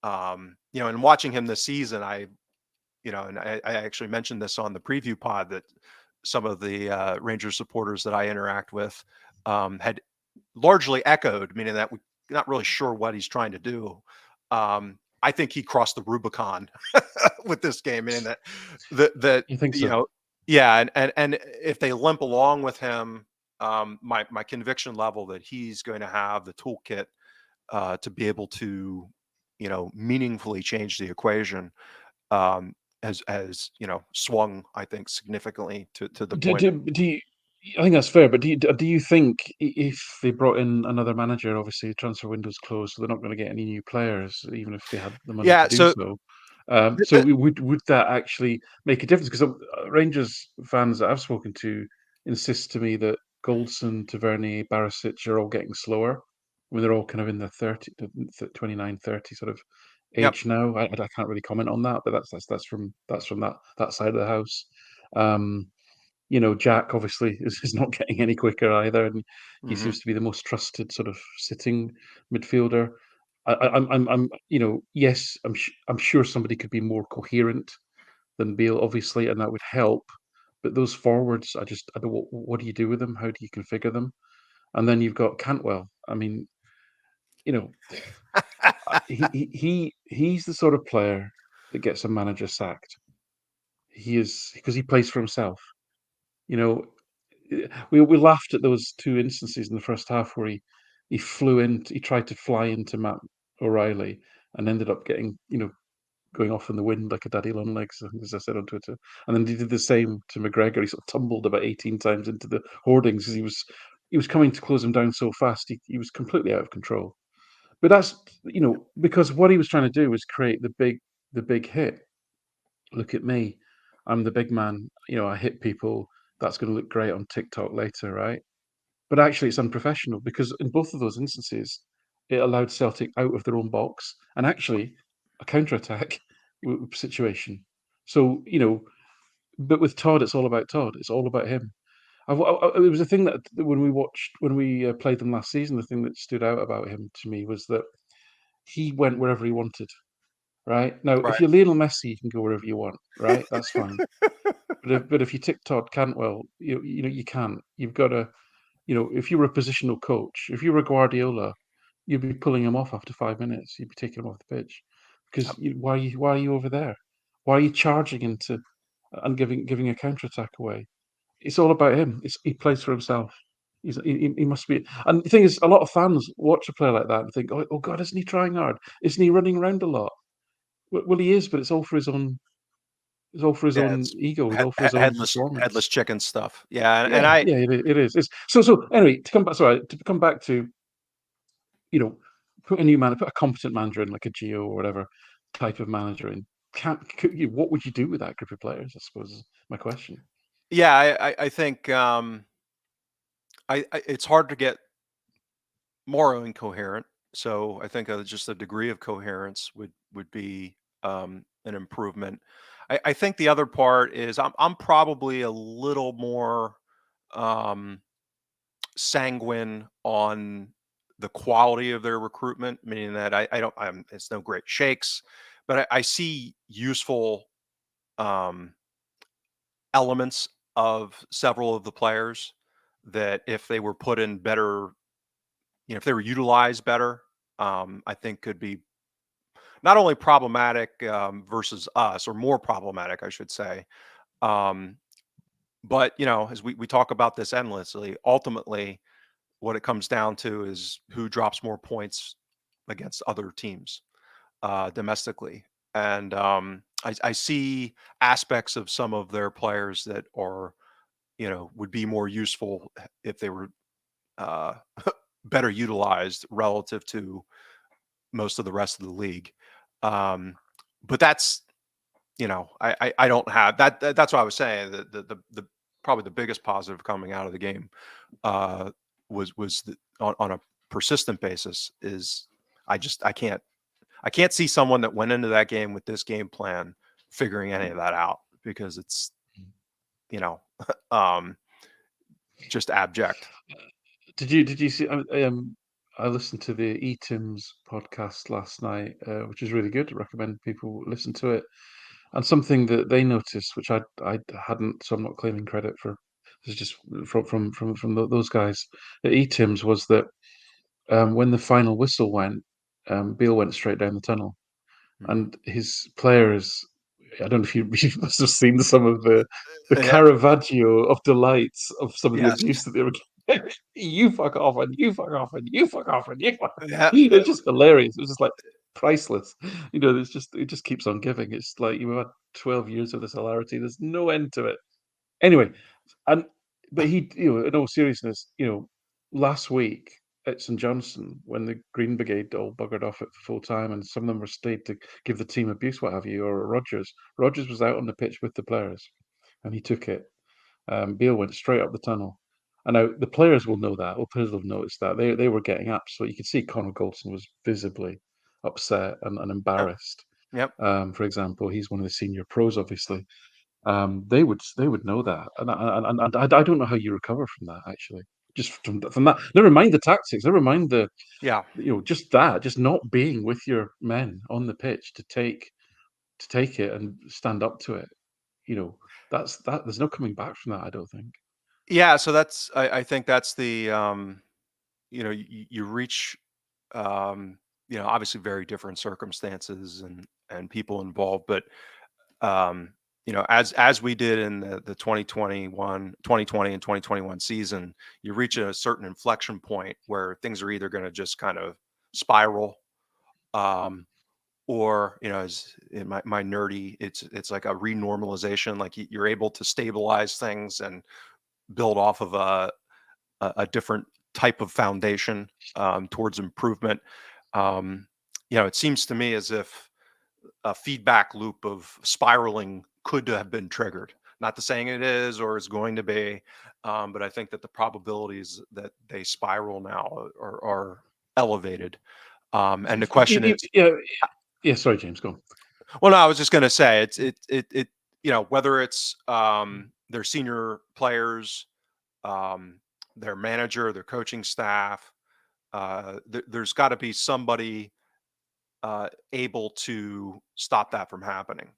and watching him this season, and I actually mentioned this on the preview pod, that some of the Rangers supporters that I interact with had largely echoed, meaning that we're not really sure what he's trying to do. I think he crossed the Rubicon with this game, meaning that You think you so? know, yeah, and if they limp along with him, my conviction level that he's going to have the toolkit to be able to, meaningfully change the equation, um, has swung, I think, significantly to the point. Do you? I think that's fair, but do you think if they brought in another manager, obviously the transfer window's closed, so they're not going to get any new players, even if they had the money to Yeah, do so so. th- So th- would that actually make a difference? Because Rangers fans that I've spoken to insist to me that Goldson, Tavernier, Barisic are all getting slower when they're all kind of in their 29, 30 sort of yep. age now. I can't really comment on that, but that's from that side of the house. Um, Jack obviously is not getting any quicker either, and he Hmm. seems to be the most trusted sort of sitting midfielder. Yes, I'm sure somebody could be more coherent than Bale, obviously, and that would help. But those forwards, I don't. What do you do with them? How do you configure them? And then you've got Cantwell. I mean, you know, he's the sort of player that gets a manager sacked. He is because he plays for himself. You know, we laughed at those two instances in the first half where he tried to fly into Matt O'Reilly and ended up getting going off in the wind like a daddy long legs, I think, as I said on Twitter. And then he did the same to McGregor. He sort of tumbled about 18 times into the hoardings because he was coming to close him down so fast. He was completely out of control. But that's because what he was trying to do was create the big hit. Look at me. I'm the big man. I hit people. That's going to look great on TikTok later, right? But actually, it's unprofessional because in both of those instances, it allowed Celtic out of their own box and actually a counter-attack situation. So, but with Todd, it's all about Todd. It's all about him. It was a thing that when we played them last season, the thing that stood out about him to me was that he went wherever he wanted. Right now, if Right. you're Lionel Messi, you can go wherever you want. Right, that's fine. But if you tick Todd Cantwell, you can't. You've got to if you were a positional coach, if you were Guardiola, you'd be pulling him off after 5 minutes. You'd be taking him off the pitch because Yep. why are you over there? Why are you charging into and giving a counter attack away? It's all about him. He plays for himself. He must be. And the thing is, a lot of fans watch a player like that and think, oh God, isn't he trying hard? Isn't he running around a lot? Well, he is, but it's all for his own It's all for his Yeah, own it's ego. It's all for his own headless performance. chicken stuff. Yeah, and Yeah, I yeah, it is. It's so anyway, to come back sorry, to come back to, you know, put a competent manager in, like a Geo or whatever type of manager in. What would you do with that group of players, I suppose is my question. yeah, I think, I it's hard to get more incoherent. So I think, just a degree of coherence would be, an improvement. I think the other part is I'm probably a little more, um, sanguine on the quality of their recruitment, meaning that I don't it's no great shakes, but I see useful, um, elements of several of the players that if they were put in better, if they were utilized better, I think could be not only problematic, versus us, or more problematic, I should say. Um, but as we talk about this endlessly, ultimately, what it comes down to is who drops more points against other teams, domestically. And I see aspects of some of their players that are, would be more useful if they were, uh, better utilized relative to most of the rest of the league. Um, but that's, I don't have that. That's what I was saying. The probably the biggest positive coming out of the game, uh, on a persistent basis is I can't see someone that went into that game with this game plan figuring any of that out, because it's, you know um, just abject. Did you see? I listened to the eTims podcast last night, which is really good. I recommend people listen to it. And something that they noticed, which I hadn't, so I'm not claiming credit for. This is just from those guys at eTims, was that when the final whistle went, Beale went straight down the tunnel, Mhm. and his players. I don't know if you, you must have seen some of the Yeah. Caravaggio of delights of some of the Yes. abuse that they were getting. You fuck off and you fuck off and you fuck off and you fuck. Yeah. It's just hilarious. It's just like priceless. It just keeps on giving. It's like you've had 12 years of this hilarity. There's no end to it. Anyway, and but in all seriousness, last week at St Johnstone, when the Green Brigade all buggered off at full time, and some of them were stayed to give the team abuse, what have you, or Rogers was out on the pitch with the players, and he took it. Beale went straight up the tunnel. And now the players will know that. All players will notice that they were getting absolutely. You could see Connor Goldson was visibly upset and Yep. embarrassed. Yep. For example, he's one of the senior pros, obviously. They would know that, and I don't know how you recover from that actually. Just from that, never mind the tactics, never mind Yeah. just that, just not being with your men on the pitch to take it and stand up to it. You know, that's that. There's no coming back from that. I don't think. Yeah. So I think that's the, you reach, um, obviously very different circumstances and people involved, but, as we did in the 2020 and 2021 season, you reach a certain inflection point where things are either going to just kind of spiral, um, or, as in my nerdy, it's like a renormalization, like you're able to stabilize things and build off of a different type of foundation, towards improvement. Um, it seems to me as if a feedback loop of spiraling could have been triggered. Not to saying it is or is going to be, but I think that the probabilities that they spiral now are elevated. And the question is, Yeah, yeah. Sorry, James, go on. well, no, I was just going to say whether it's, their senior players, um, their manager, their coaching staff, there's got to be somebody, able to stop that from happening,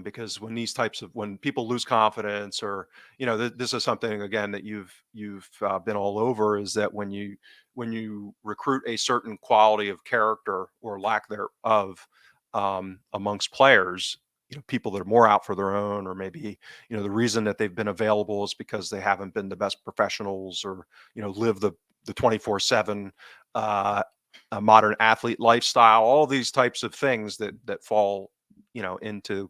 because when people lose confidence, or this is something again that you've been all over, is that when you recruit a certain quality of character or lack thereof, amongst players, people that are more out for their own, or maybe the reason that they've been available is because they haven't been the best professionals, or live the 24/7, uh a modern athlete lifestyle, all these types of things that fall into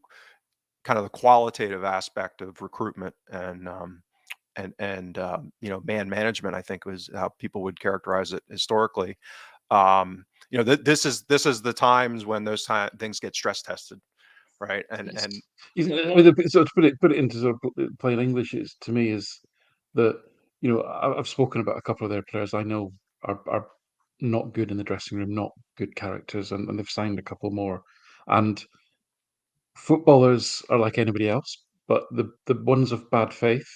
kind of the qualitative aspect of recruitment and man management. I think was how people would characterize it historically. This is the times when things get stress tested, right? Yes. And I mean, so to put it into sort of plain English is to me is that, I've spoken about a couple of their players I know are not good in the dressing room, not good characters, and they've signed a couple more. And footballers are like anybody else, but the ones of bad faith,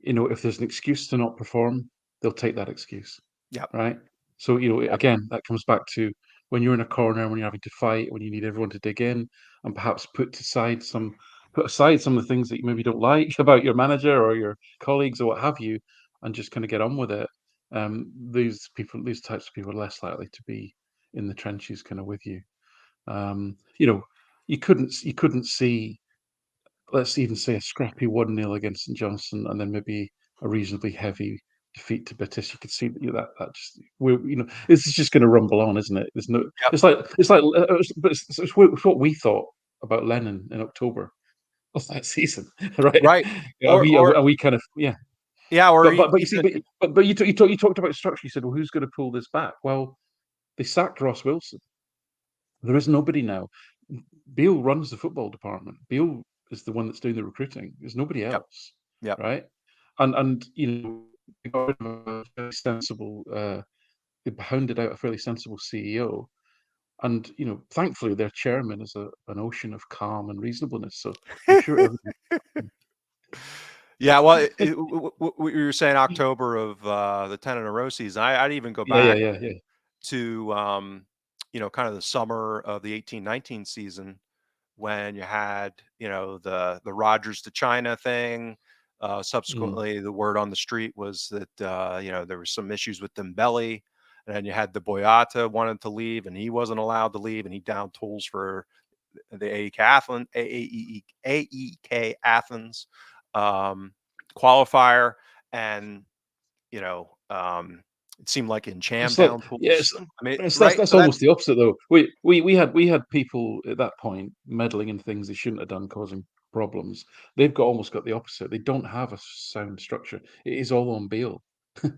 if there's an excuse to not perform, they'll take that excuse, yep, right? So, yep, again, that comes back to when you're in a corner, when you're having to fight, when you need everyone to dig in, and perhaps put aside some of the things that you maybe don't like about your manager or your colleagues or what have you, and just kind of get on with it. These types of people are less likely to be in the trenches, kind of with you. Um, you know, you couldn't see, let's even say, a scrappy 1-0 against St Johnstone, and then maybe a reasonably heavy defeat to Betis. You could see that, that just this is just going to rumble on, isn't it? There's no. yep, It's what we thought about Lennon in October of that season, right? right, Yeah, or or we kind of, yeah. yeah, or But you see, even but you talked about structure. You said, well, who's going to pull this back? Well, they sacked Ross Wilson. There is nobody now. Beale runs the football department. Beale is the one that's doing the recruiting. There's nobody yep, else, yep. right? And they got rid of a fairly sensible. They hounded out a fairly sensible CEO, and thankfully their chairman is an ocean of calm and reasonableness. So I'm sure everything. Yeah, well, you were saying October of the 10 in a row season. I'd even go Yeah, yeah, back yeah, yeah. to kind of the summer of the 18-19 season when you had the Rogers to China thing. Mm, Subsequently, the word on the street was that there was some issues with Dembele, and then you had the Boyata wanted to leave, and he wasn't allowed to leave, and he downed tools for the AEK Athens um, qualifier, and you know, um, it seemed like in Cham it's like, down yes, tools. I mean, that's right? that's So almost that's the opposite though. We had people at that point meddling in things they shouldn't have done, causing problems. They've almost got the opposite. They don't have a sound structure. It is all on Beale. So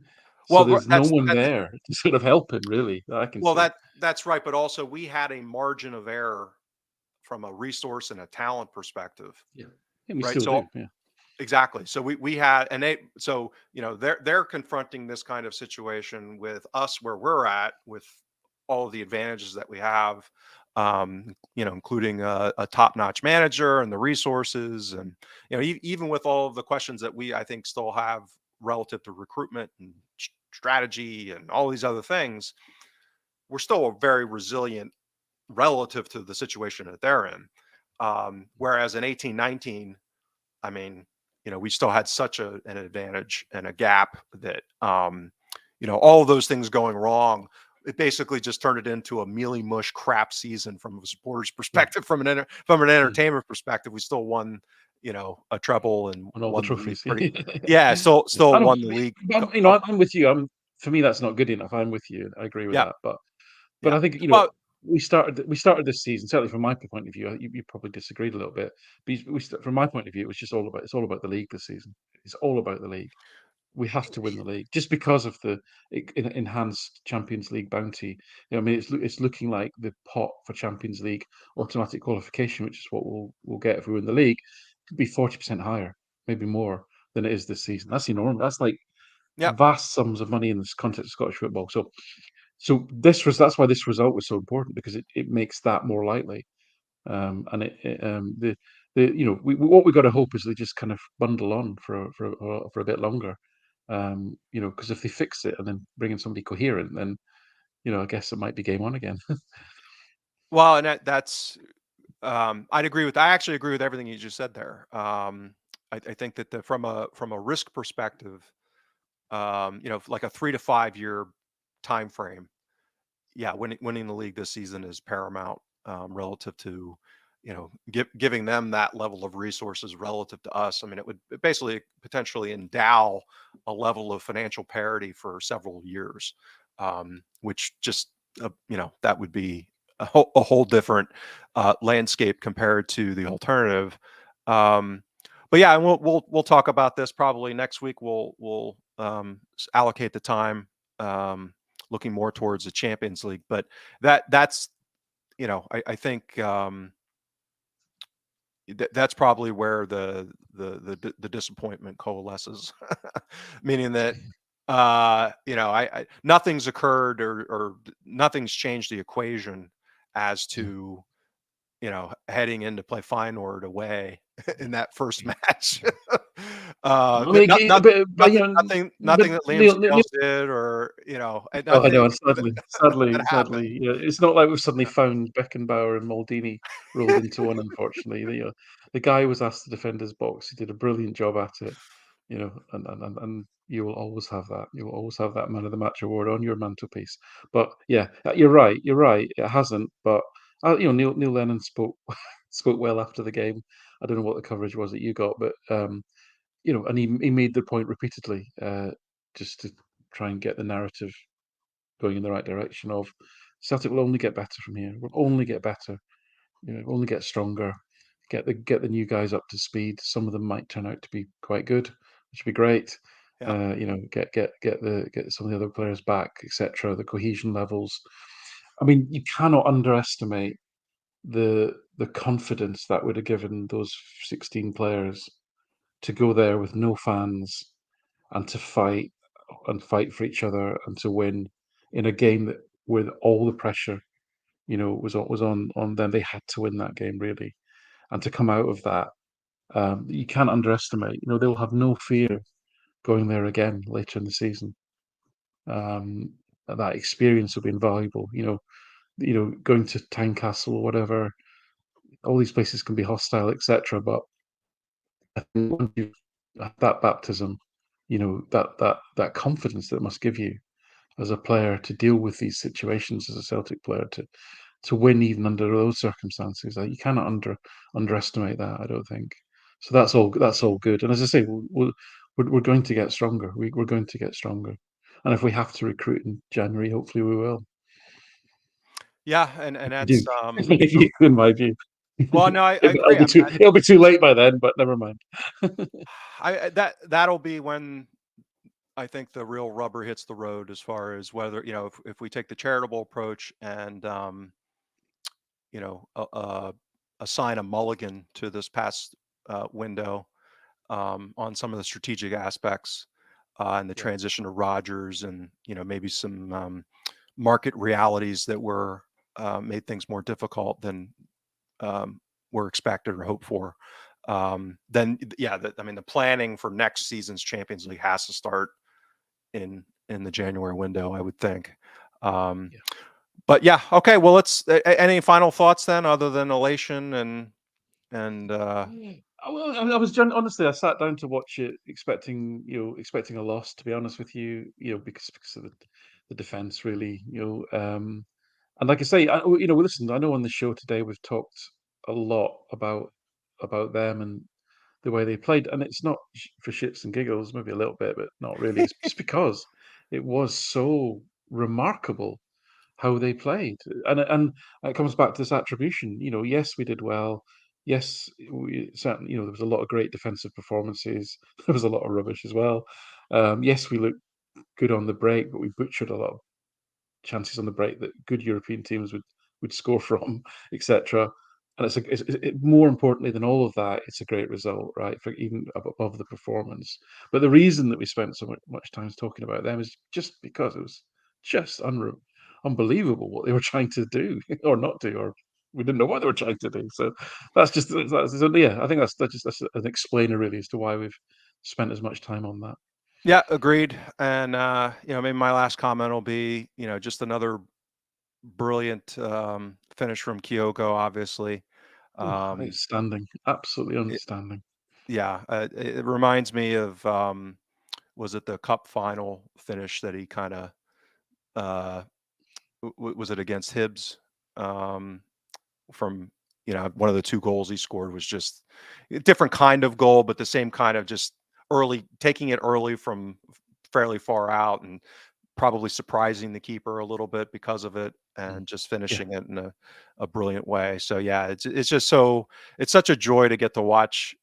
well, there's no that's one that's there to sort of help him, really, that I can well, see. that's right. But also, we had a margin of error from a resource and a talent perspective, Yeah. Yeah, we right? still So do, yeah. exactly. So we had, and they're confronting this kind of situation with us where we're at with all of the advantages that we have, including a top-notch manager and the resources, and even with all of the questions that I think still have relative to recruitment and strategy and all these other things, we're still a very resilient relative to the situation that they're in. Whereas in 18-19, I mean, we still had such an advantage and a gap that, all of those things going wrong, it basically just turned it into a mealy mush crap season from a supporter's Yeah, perspective. From an yeah. entertainment perspective, we still won, a treble and On all the won the league trophies. pretty. Yeah, still I know, won the league. but I'm with you. For me, that's not good enough. I'm with you. I agree with Yeah, that. But yeah. I think, Well, we started this season, certainly from my point of view. You probably disagreed a little bit, but from my point of view, it's all about the league this season. It's all about the league. We have to win the league just because of the enhanced Champions League bounty. I mean, it's looking like the pot for Champions League automatic qualification, which is what we'll get if we win the league, could be 40% higher, maybe more than it is this season. That's enormous. That's like yeah. vast sums of money in this context of Scottish football. So that's why this result was so important, because it makes that more likely. And the what we got to hope is they just kind of bundle on for a bit longer. Because if they fix it and then bring in somebody coherent, then I guess it might be game on again. Well, and that's I'd agree with. I actually agree with everything you just said there. I think that from a risk perspective, like a 3 to 5 year time frame. Yeah, winning the league this season is paramount, relative to giving them that level of resources relative to us. I mean, it would basically potentially endow a level of financial parity for several years, which just that would be a whole different landscape compared to the alternative. Um, but yeah, and we'll talk about this probably next week. We'll allocate the time, um, looking more towards the Champions League. But that's I think that's probably where the disappointment coalesces, meaning that I nothing's occurred or nothing's changed the equation as Yeah. to heading in to play Feyenoord away in that first Yeah. match. Yeah. I N mean, not not but, you know, but nothing that Liam Neil, Neil, Scales did or, and oh, I nothing know, and that sadly, that happened. yeah, it's not like we've suddenly found Beckenbauer and Maldini rolled into one, unfortunately. The guy was asked to defend his box. He did a brilliant job at it, and you will always have that. You will always have that man of the match award on your mantelpiece. But yeah, you're right. You're right. It hasn't, but Neil Lennon spoke spoke well after the game. I don't know what the coverage was that you got, but and he made the point repeatedly, just to try and get the narrative going in the right direction of Celtic will only get better from here. We'll only get better. We'll only get stronger. Get the new guys up to speed. Some of them might turn out to be quite good, which would be great. Yeah. Get some of the other players back, etc. The cohesion levels. I mean, you cannot underestimate the confidence that would have given those 16 players to go there with no fans and to fight for each other and to win in a game that with all the pressure, was on them. They had to win that game really, and to come out of that, you can't underestimate. They'll have no fear going there again later in the season. Um, that experience will be invaluable. Going to Tynecastle or whatever. All these places can be hostile, etc. But I think once you've had that baptism, that confidence that it must give you as a player to deal with these situations as a Celtic player to win even under those circumstances. You cannot underestimate that. I don't think. So that's all good. And as I say, we're going to get stronger. We're going to get stronger. And if we have to recruit in January, hopefully we will. Yeah, and We do, that's, in my view. well, no, I It'll agree. be too it'll be too late by then, but never mind. That'll be when I think the real rubber hits the road as far as whether, if we take the charitable approach and, you know, uh, uh, assign a mulligan to this past window, on some of the strategic aspects, and the Yeah, transition to Rogers and, maybe some market realities that were made things more difficult than um, were expected or hoped for. Then, yeah, I mean, the planning for next season's Champions League has to start in the January window, I would think. Um, yeah. but yeah, okay. Well, any final thoughts then, other than elation and Well, I was honestly, I sat down to watch it expecting a loss, to be honest with you, because of the defense really, and like I say, listen, I know on the show today we've talked a lot about them and the way they played, and it's not for shits and giggles, maybe a little bit, but not really. It's just because it was so remarkable how they played, and it comes back to this attribution. Yes, we did well. Yes, we certainly. There was a lot of great defensive performances. There was a lot of rubbish as well. Yes, we looked good on the break, but we butchered a lot of chances on the break that good European teams would score from, etc. And more importantly than all of that, it's a great result, right? For even above the performance. But the reason that we spent so much time talking about them is just because it was just unbelievable what they were trying to do or not do, or we didn't know what they were trying to do. So yeah. I think that's an explainer really as to why we've spent as much time on that. yeah, agreed. And maybe my last comment will be, just another brilliant finish from Kyoko, obviously. Oh, Um, outstanding! Absolutely it, outstanding. yeah, it reminds me of, was it the cup final finish that he kind of, uh, was it against Hibs? Um, from one of the two goals he scored was just a different kind of goal, but the same kind of just early, taking it early from fairly far out and probably surprising the keeper a little bit because of it. Mm. and just Yeah. finishing it in a brilliant way. So yeah, it's just so it's such a joy to get to watch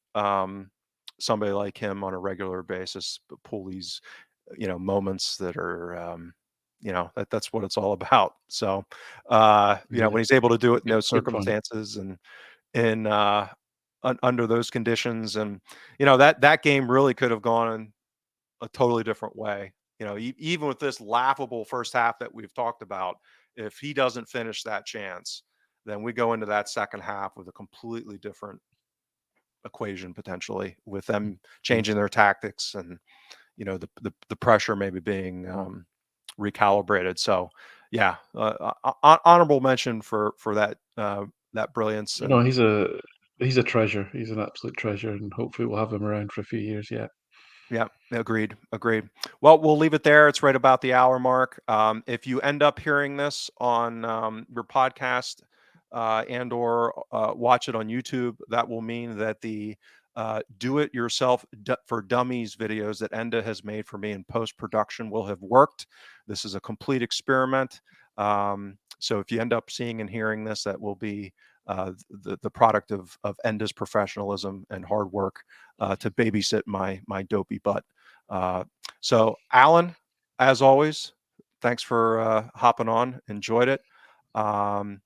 somebody like him on a regular basis pull these moments that are that's what it's all about. So Yeah. when he's able to do it in those Good point. circumstances and in under those conditions, and that game really could have gone a totally different way. Even with this laughable first half that we've talked about, if he doesn't finish that chance, then we go into that second half with a completely different equation potentially, with them Mm. changing their tactics and the pressure maybe being recalibrated. So yeah, honorable mention for that brilliance. No, And he's a treasure. He's an absolute treasure, and hopefully we'll have him around for a few years yet. yeah, agreed, agreed. Well, we'll leave it there. It's right about the hour mark. If you end up hearing this on your podcast and/or watch it on YouTube, that will mean that the do-it-yourself for dummies videos that Enda has made for me in post-production will have worked. This is a complete experiment. So if you end up seeing and hearing this, that will be the product of Enda's professionalism and hard work to babysit my dopey butt. Uh, so, Alan, as always, thanks for hopping on. Enjoyed it. Um,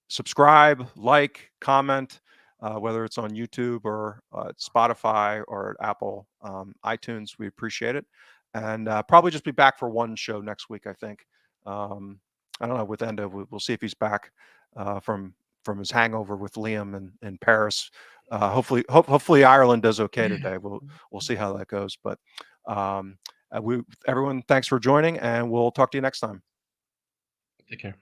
Subscribe, like, comment, whether it's on YouTube or Spotify or Apple iTunes. We appreciate it. And probably just be back for one show next week, I think. Um, I don't know with Enda. We'll see if he's back from his hangover with Liam in Paris. Hopefully Ireland does okay today. We'll see how that goes. But um, everyone, thanks for joining, and we'll talk to you next time. Take care.